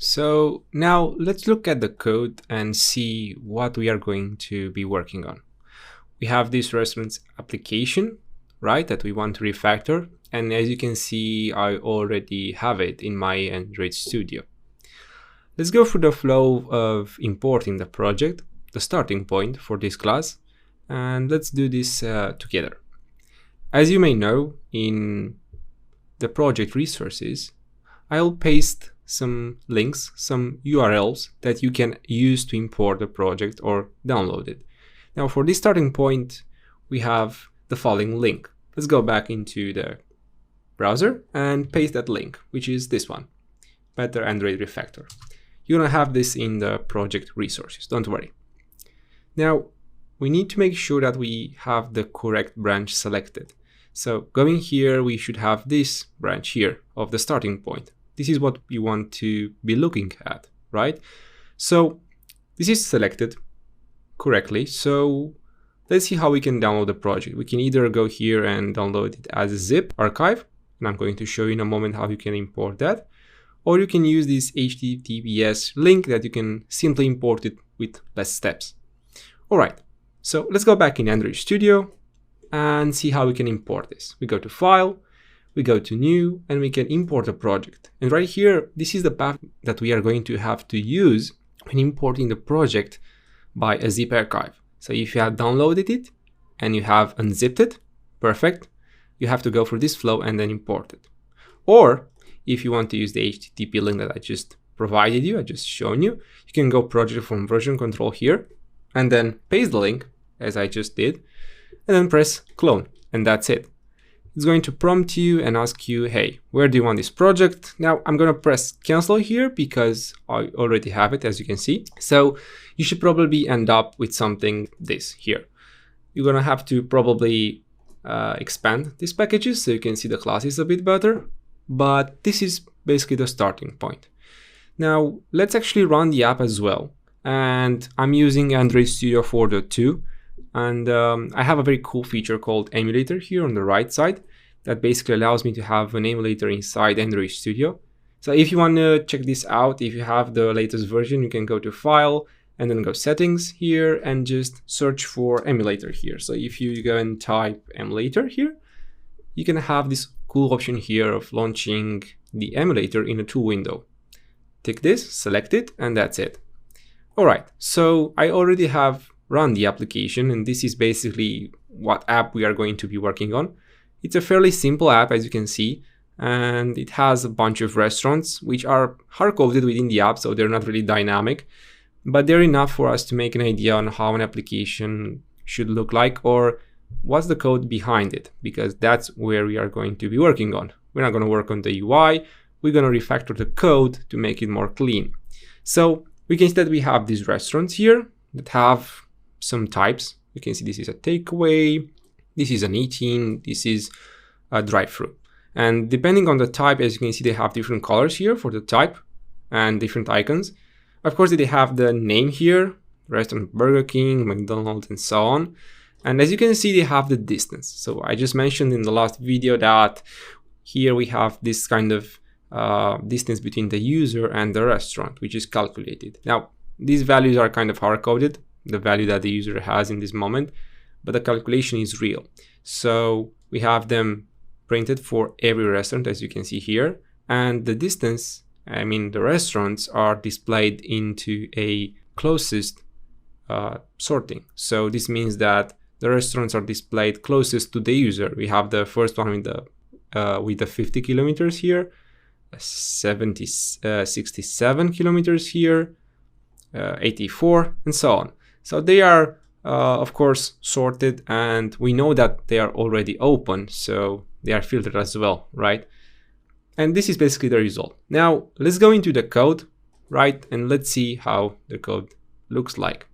So now let's look at the code and see what we are going to be working on. We have this restaurants application, right, that we want to refactor. And as you can see, I already have it in my Android Studio. Let's go through the flow of importing the project, the starting point for this class, and let's do this together. As you may know, in the project resources, I'll paste some links, some URLs that you can use to import the project or download it. Now for this starting point, we have the following link. Let's go back into the browser and paste that link, which is this one, Better Android Refactor. You're gonna have this in the project resources, don't worry. Now, we need to make sure that we have the correct branch selected. So going here, we should have this branch here of the starting point. This is what we want to be looking at, right? So this is selected correctly. So let's see how we can download the project. We can either go here and download it as a zip archive, and I'm going to show you in a moment how you can import that, or you can use this HTTPS link that you can simply import it with less steps. All right, so let's go back in Android Studio and see how we can import this. We go to File, we go to New, and we can import a project. And right here, this is the path that we are going to have to use when importing the project by a zip archive. So if you have downloaded it and you have unzipped it, perfect. You have to go through this flow and then import it. Or if you want to use the HTTP link that I just provided you, I just shown you, you can go project from version control here and then paste the link as I just did, and then press clone, and that's it. It's going to prompt you and ask you, hey, where do you want this project? Now I'm going to press cancel here because I already have it, as you can see. So you should probably end up with something this here. You're going to have to probably expand these packages so you can see the classes a bit better. But this is basically the starting point. Now let's actually run the app as well. And I'm using Android Studio 4.2. And I have a very cool feature called emulator here on the right side that basically allows me to have an emulator inside Android Studio. So if you want to check this out, if you have the latest version, you can go to File and then go Settings here and just search for emulator here. So if you go and type emulator here, you can have this cool option here of launching the emulator in a tool window. Tick this, select it, and that's it. All right, so I already have run the application, and this is basically what app we are going to be working on. It's a fairly simple app, as you can see, and it has a bunch of restaurants which are hard-coded within the app, so they're not really dynamic, but they're enough for us to make an idea on how an application should look like or what's the code behind it, because that's where we are going to be working on. We're not going to work on the UI, we're going to refactor the code to make it more clean. So we can see that we have these restaurants here that have some types. You can see this is a takeaway, this is an eating, this is a drive-through. And depending on the type, as you can see, they have different colors here for the type and different icons. Of course, they have the name here, restaurant Burger King, McDonald's, and so on. And as you can see, they have the distance. So I just mentioned in the last video that here we have this kind of distance between the user and the restaurant, which is calculated. Now, these values are kind of hard-coded, the value that the user has in this moment, but the calculation is real. So we have them printed for every restaurant, as you can see here, and the distance, I mean the restaurants, are displayed into a closest sorting. So this means that the restaurants are displayed closest to the user. We have the first one with the 50 kilometers here, 67 kilometers here, 84, and so on. So they are, of course, sorted, and we know that they are already open, so they are filtered as well, right? And this is basically the result. Now, let's go into the code, right? And let's see how the code looks like.